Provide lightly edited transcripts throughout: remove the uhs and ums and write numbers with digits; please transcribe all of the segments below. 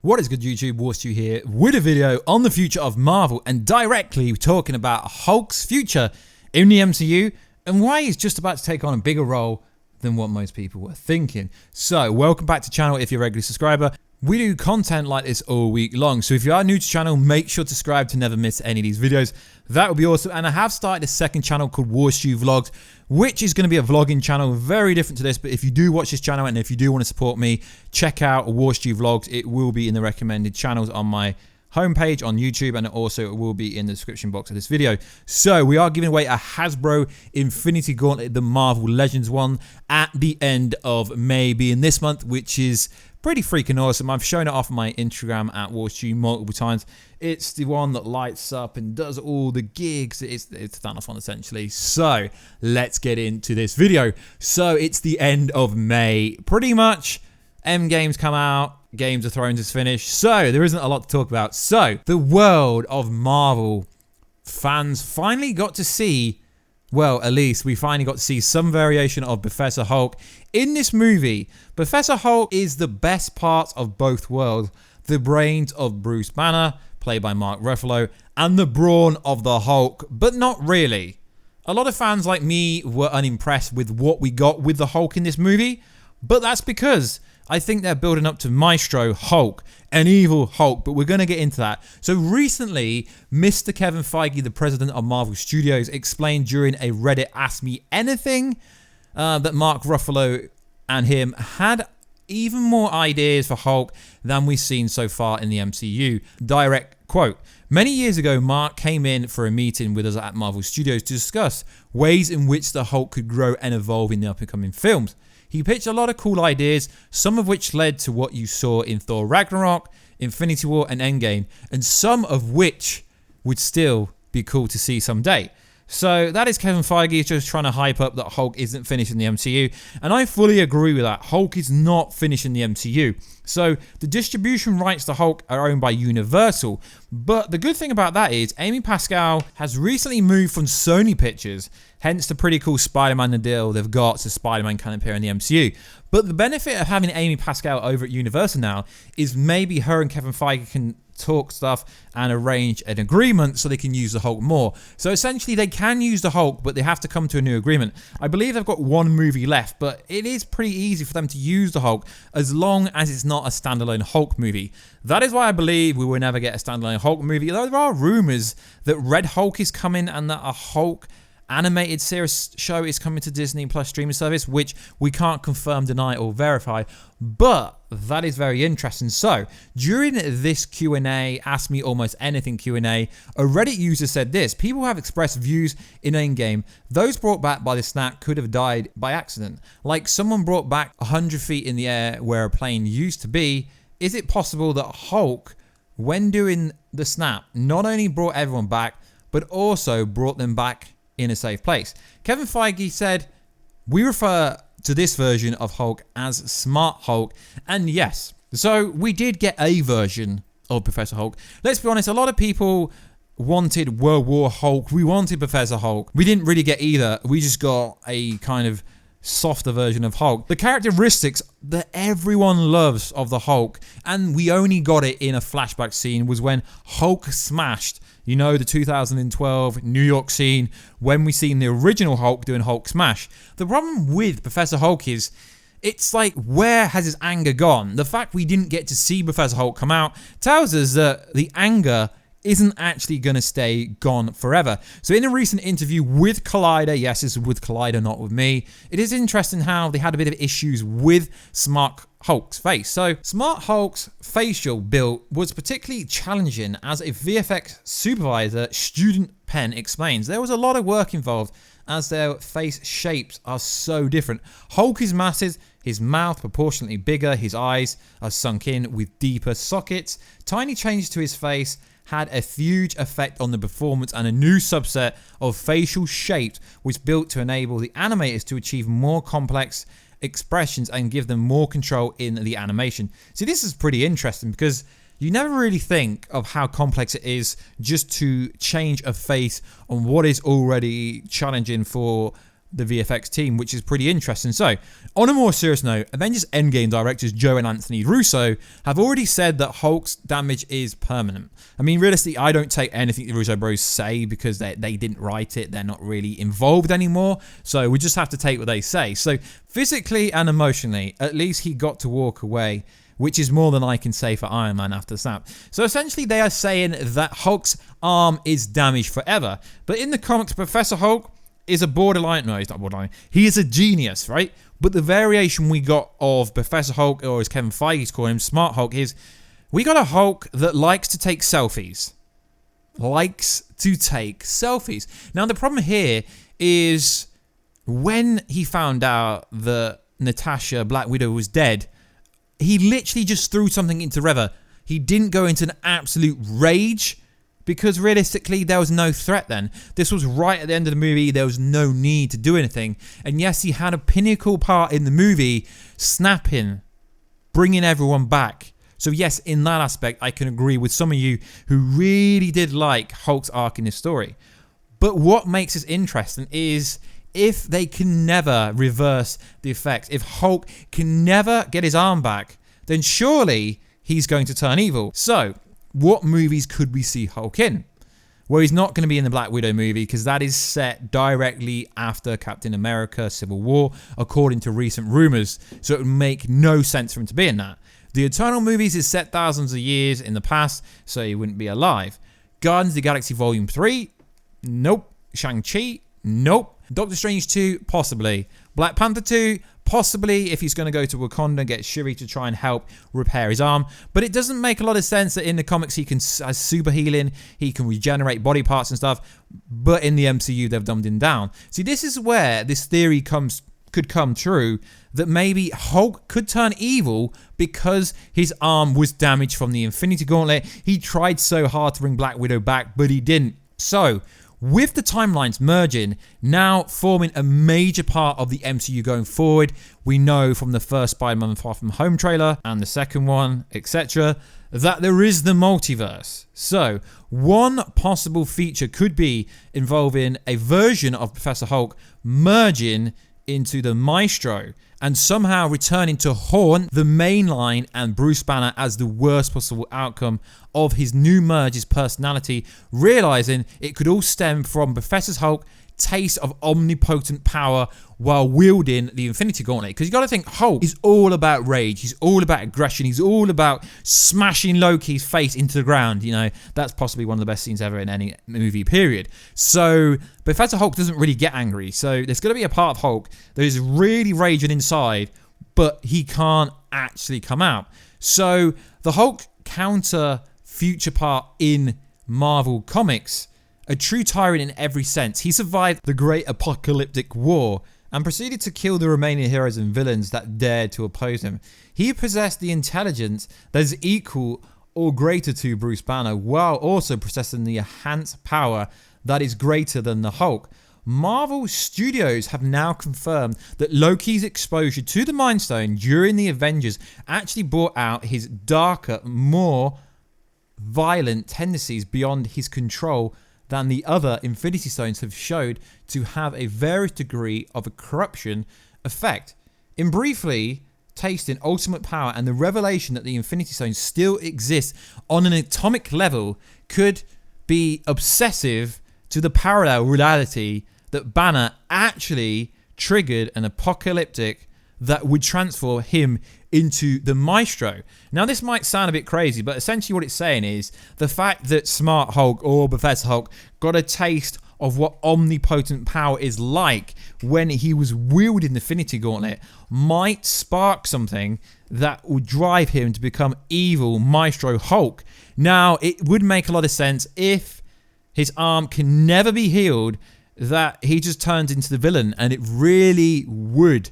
What is good, YouTube? Warstu here with a video on the future of Marvel and directly talking about Hulk's future in the MCU and why he's just about to take on a bigger role than what most people were thinking. So, welcome back to the channel if you're a regular subscriber. We do content like this all week long, so if you are new to the channel, make sure to subscribe to never miss any of these videos. That would be awesome. And I have started a second channel called Warstu Vlogs, which is going to be a vlogging channel, very different to this. But if you do watch this channel and if you do want to support me, check out Warstu Vlogs. It will be in the recommended channels on my homepage on YouTube, and also it will be in the description box of this video. So we are giving away a Hasbro Infinity Gauntlet, the Marvel Legends one, at the end of May, being this month, which is pretty freaking awesome. I've shown it off on my Instagram at Warstu multiple times. It's the one that lights up and does all the gigs. It's Thanos one essentially. So let's get into this video. So it's the end of May, pretty much. Endgame's come out. Games of Thrones is finished. So there isn't a lot to talk about. So the world of Marvel fans finally got to see, well, at least we finally got to see some variation of Professor Hulk in this movie. Professor Hulk is the best part of both worlds. The brains of Bruce Banner, played by Mark Ruffalo, and the brawn of the Hulk, but not really. A lot of fans like me were unimpressed with what we got with the Hulk in this movie, but that's because I think they're building up to Maestro Hulk, an evil Hulk, but we're going to get into that. So recently, Mr. Kevin Feige, the president of Marvel Studios, explained during a Reddit Ask Me Anything that Mark Ruffalo and him had even more ideas for Hulk than we've seen so far in the MCU. Direct quote: "Many years ago, Mark came in for a meeting with us at Marvel Studios to discuss ways in which the Hulk could grow and evolve in the up-and-coming films. He pitched a lot of cool ideas, some of which led to what you saw in Thor Ragnarok, Infinity War, and Endgame, and some of which would still be cool to see someday." So that is Kevin Feige just trying to hype up that Hulk isn't finished in the MCU, and I fully agree with that. Hulk is not finished in the MCU. So the distribution rights to Hulk are owned by Universal, but the good thing about that is Amy Pascal has recently moved from Sony Pictures, hence the pretty cool Spider-Man deal they've got so Spider-Man can appear in the MCU. But the benefit of having Amy Pascal over at Universal now is maybe her and Kevin Feige can talk stuff and arrange an agreement so they can use the Hulk more. So essentially they can use the Hulk, but they have to come to a new agreement. I believe they've got one movie left, but it is pretty easy for them to use the Hulk as long as it's not a standalone Hulk movie. That is why I believe we will never get a standalone Hulk movie, although there are rumors that Red Hulk is coming and that a Hulk animated series show is coming to Disney Plus streaming service, which we can't confirm, deny, or verify, but that is very interesting. So during this Q&A, Ask Me Almost Anything Q&A, a Reddit user said this: "People have expressed views in Endgame. Those brought back by the snap could have died by accident. Like someone brought back 100 feet in the air where a plane used to be. Is it possible that Hulk, when doing the snap, not only brought everyone back, but also brought them back in a safe place?" Kevin Feige said, "We refer to this version of Hulk as Smart Hulk." And yes, so we did get a version of Professor Hulk. Let's be honest, a lot of people wanted World War Hulk. We wanted Professor Hulk. We didn't really get either. We just got a kind of softer version of Hulk. The characteristics that everyone loves of the Hulk, and we only got it in a flashback scene, was when Hulk smashed, you know, the 2012 New York scene when we seen the original Hulk doing Hulk smash. The problem with Professor Hulk is, it's like, where has his anger gone? The fact we didn't get to see Professor Hulk come out tells us that the anger isn't actually going to stay gone forever. So in a recent interview with Collider, yes, it's with Collider, not with me, it is interesting how they had a bit of issues with Smart Hulk's face. So Smart Hulk's facial build was particularly challenging, as a VFX supervisor, Student Penn, explains. There was a lot of work involved as their face shapes are so different. Hulk is massive, his mouth proportionately bigger, his eyes are sunk in with deeper sockets. Tiny changes to his face had a huge effect on the performance, and a new subset of facial shapes was built to enable the animators to achieve more complex expressions and give them more control in the animation. See, this is pretty interesting because you never really think of how complex it is just to change a face on what is already challenging for the VFX team, which is pretty interesting. So, on a more serious note, Avengers Endgame directors Joe and Anthony Russo have already said that Hulk's damage is permanent. I mean, realistically, I don't take anything the Russo bros say because they didn't write it. They're not really involved anymore. So, we just have to take what they say. So, physically and emotionally, at least he got to walk away, which is more than I can say for Iron Man after Snap. So essentially they are saying that Hulk's arm is damaged forever. But in the comics, Professor Hulk is a borderline, no, he's not borderline, he is a genius, right? But the variation we got of Professor Hulk, or as Kevin Feige's calling him, Smart Hulk, is we got a Hulk that likes to take selfies. Now the problem here is when he found out that Natasha, Black Widow, was dead, he literally just threw something into River. He didn't go into an absolute rage because realistically there was no threat then. This was right at the end of the movie. There was no need to do anything. And yes, he had a pinnacle part in the movie, snapping, bringing everyone back. So yes, in that aspect, I can agree with some of you who really did like Hulk's arc in this story. But what makes this interesting is if they can never reverse the effect, if Hulk can never get his arm back, then surely he's going to turn evil. So, what movies could we see Hulk in? Well, he's not going to be in the Black Widow movie because that is set directly after Captain America Civil War, according to recent rumors. So it would make no sense for him to be in that. The Eternal movies is set thousands of years in the past, so he wouldn't be alive. Guardians of the Galaxy Volume 3? Nope. Shang-Chi? Nope. Doctor Strange 2, possibly. Black Panther 2, possibly, if he's going to go to Wakanda and get Shuri to try and help repair his arm. But it doesn't make a lot of sense that in the comics he has super healing, he can regenerate body parts and stuff, but in the MCU they've dumbed him down. See, this is where this theory could come true, that maybe Hulk could turn evil because his arm was damaged from the Infinity Gauntlet. He tried so hard to bring Black Widow back, but he didn't. So, with the timelines merging, now forming a major part of the MCU going forward, we know from the first Spider-Man Far From Home trailer and the second one, etc., that there is the multiverse. So, one possible feature could be involving a version of Professor Hulk merging into the Maestro and somehow returning to haunt the main line and Bruce Banner as the worst possible outcome of his new merge's personality, realizing it could all stem from Professor Hulk's taste of omnipotent power while wielding the Infinity Gauntlet. Because you got to think, Hulk is all about rage, he's all about aggression, he's all about smashing Loki's face into the ground. You know, that's possibly one of the best scenes ever in any movie, period. So Professor Hulk doesn't really get angry, so there's going to be a part of Hulk that is really raging inside, but he can't actually come out. So the Hulk counter future part in Marvel Comics, a true tyrant in every sense. He survived the Great Apocalyptic War and proceeded to kill the remaining heroes and villains that dared to oppose him. He possessed the intelligence that is equal or greater to Bruce Banner, while also possessing the enhanced power that is greater than the Hulk. Marvel Studios have now confirmed that Loki's exposure to the Mind Stone during the Avengers actually brought out his darker, more violent tendencies beyond his control than the other Infinity Stones have showed to have a various degree of a corruption effect. In briefly, tasting ultimate power and the revelation that the Infinity Stones still exist on an atomic level could be obsessive to the parallel reality that Banner actually triggered an apocalyptic that would transform him into the Maestro. Now, this might sound a bit crazy, but essentially what it's saying is the fact that Smart Hulk or Professor Hulk got a taste of what omnipotent power is like when he was wielding the Infinity Gauntlet might spark something that would drive him to become evil Maestro Hulk. Now, it would make a lot of sense if his arm can never be healed, that he just turns into the villain, and it really would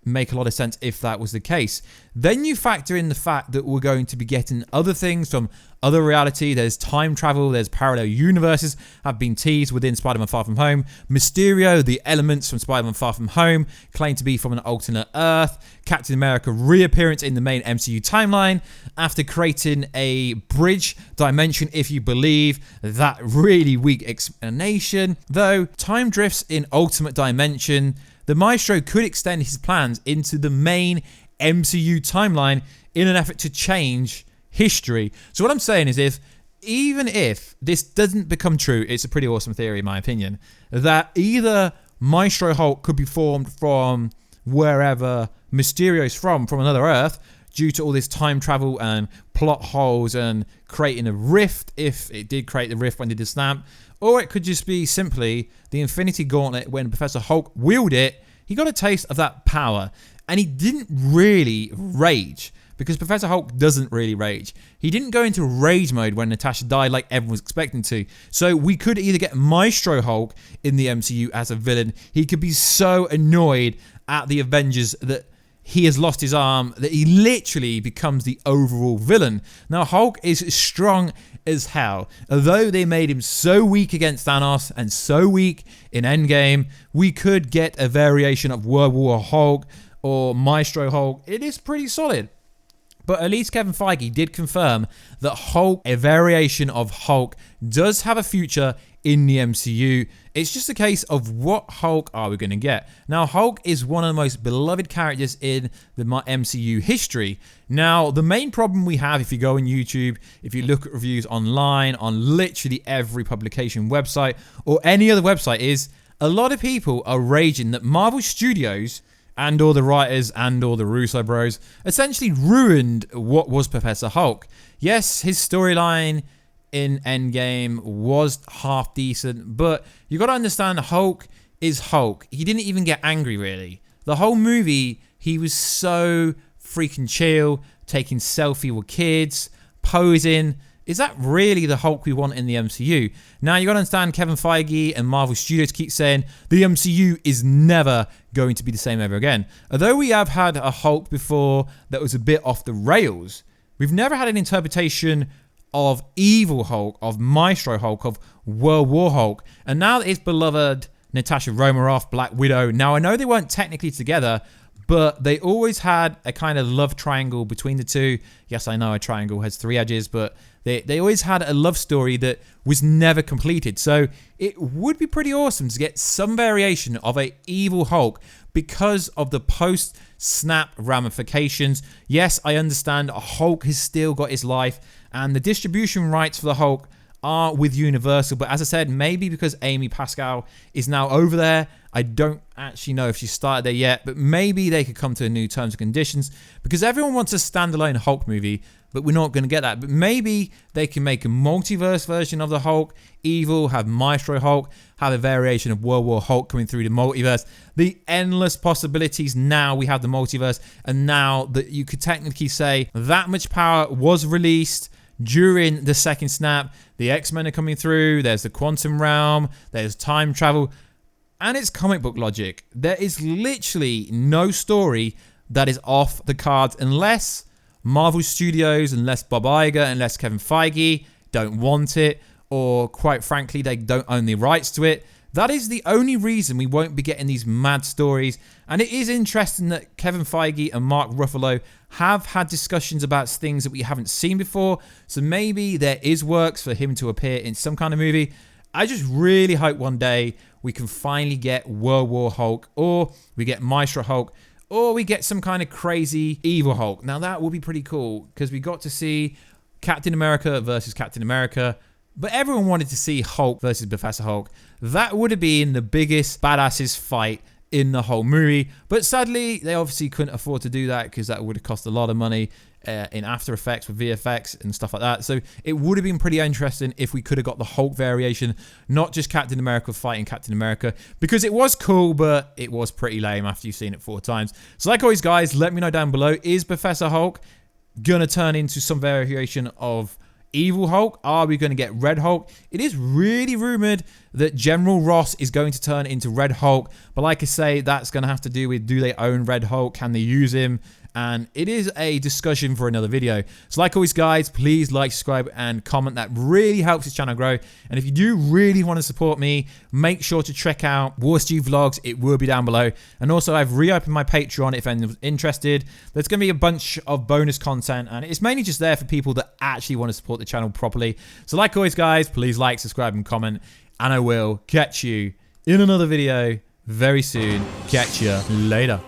make a lot of sense if that was the case. Then you factor in the fact that we're going to be getting other things from other reality. There's time travel, there's parallel universes have been teased within Spider-Man Far From Home. Mysterio, the elements from Spider-Man Far From Home, claimed to be from an alternate Earth. Captain America reappearance in the main MCU timeline after creating a bridge dimension, if you believe that really weak explanation. Though time drifts in Ultimate Dimension, the Maestro could extend his plans into the main MCU timeline in an effort to change history. So what I'm saying is, even if this doesn't become true, it's a pretty awesome theory in my opinion, that either Maestro Hulk could be formed from wherever Mysterio's from another Earth, due to all this time travel and plot holes and creating a rift, if it did create the rift when it did snap, or it could just be simply the Infinity Gauntlet. When Professor Hulk wielded it, he got a taste of that power, and he didn't really rage, because Professor Hulk doesn't really rage. He didn't go into rage mode when Natasha died like everyone was expecting to. So we could either get Maestro Hulk in the MCU as a villain. He could be so annoyed at the Avengers that he has lost his arm that he literally becomes the overall villain. Now, Hulk is strong as hell. Although they made him so weak against Thanos and so weak in Endgame, we could get a variation of World War Hulk or Maestro Hulk. It is pretty solid. But at least Kevin Feige did confirm that Hulk, a variation of Hulk, does have a future in the MCU. It's just a case of what Hulk are we going to get. Now, Hulk is one of the most beloved characters in the MCU history. Now, the main problem we have, if you go on YouTube, if you look at reviews online, on literally every publication website, or any other website, is a lot of people are raging that Marvel Studios and all the writers and all the Russo bros essentially ruined what was Professor Hulk. Yes, his storyline in Endgame was half decent, but you got to understand, Hulk is Hulk. He didn't even get angry, really. The whole movie, he was so freaking chill, taking selfie with kids, posing. Is that really the Hulk we want in the MCU? Now, you got to understand, Kevin Feige and Marvel Studios keep saying the MCU is never going to be the same ever again. Although we have had a Hulk before that was a bit off the rails, we've never had an interpretation of evil Hulk, of Maestro Hulk, of World War Hulk. And now that his beloved Natasha Romanoff, Black Widow, now I know they weren't technically together, but they always had a kind of love triangle between the two. Yes, I know a triangle has three edges, but they always had a love story that was never completed. So it would be pretty awesome to get some variation of a evil Hulk because of the post-snap ramifications. Yes, I understand Hulk has still got his life, and the distribution rights for the Hulk are with Universal, but as I said, maybe because Amy Pascal is now over there, I don't actually know if she started there yet, but maybe they could come to a new terms and conditions, because everyone wants a standalone Hulk movie, but we're not going to get that. But maybe they can make a multiverse version of the Hulk, evil, have Maestro Hulk, have a variation of World War Hulk coming through the multiverse. The endless possibilities. Now we have the multiverse, and now that you could technically say that much power was released during the second snap. The X-Men are coming through, there's the quantum realm, there's time travel, and it's comic book logic. There is literally no story that is off the cards unless Marvel Studios, unless Bob Iger, unless Kevin Feige don't want it, or quite frankly, they don't own the rights to it. That is the only reason we won't be getting these mad stories. And it is interesting that Kevin Feige and Mark Ruffalo have had discussions about things that we haven't seen before. So maybe there is works for him to appear in some kind of movie. I just really hope one day we can finally get World War Hulk, or we get Maestro Hulk, or we get some kind of crazy evil Hulk. Now that would be pretty cool, because we got to see Captain America versus Captain America. But everyone wanted to see Hulk versus Professor Hulk. That would have been the biggest badasses fight in the whole movie. But sadly, they obviously couldn't afford to do that, because that would have cost a lot of money in After Effects with VFX and stuff like that. So it would have been pretty interesting if we could have got the Hulk variation, not just Captain America fighting Captain America, because it was cool, but it was pretty lame after you've seen it 4 times. So like always, guys, let me know down below, is Professor Hulk gonna turn into some variation of Evil Hulk? Are we going to get Red Hulk? It is really rumored that General Ross is going to turn into Red Hulk. But like I say, that's going to have to do with, do they own Red Hulk? Can they use him? And it is a discussion for another video. So like always, guys, please like, subscribe, and comment. That really helps this channel grow. And if you do really want to support me, make sure to check out Warstu vlogs. It will be down below. And also, I've reopened my Patreon if anyone's interested. There's going to be a bunch of bonus content, and it's mainly just there for people that actually want to support the channel properly. So like always, guys, please like, subscribe, and comment. And I will catch you in another video very soon. Catch you later.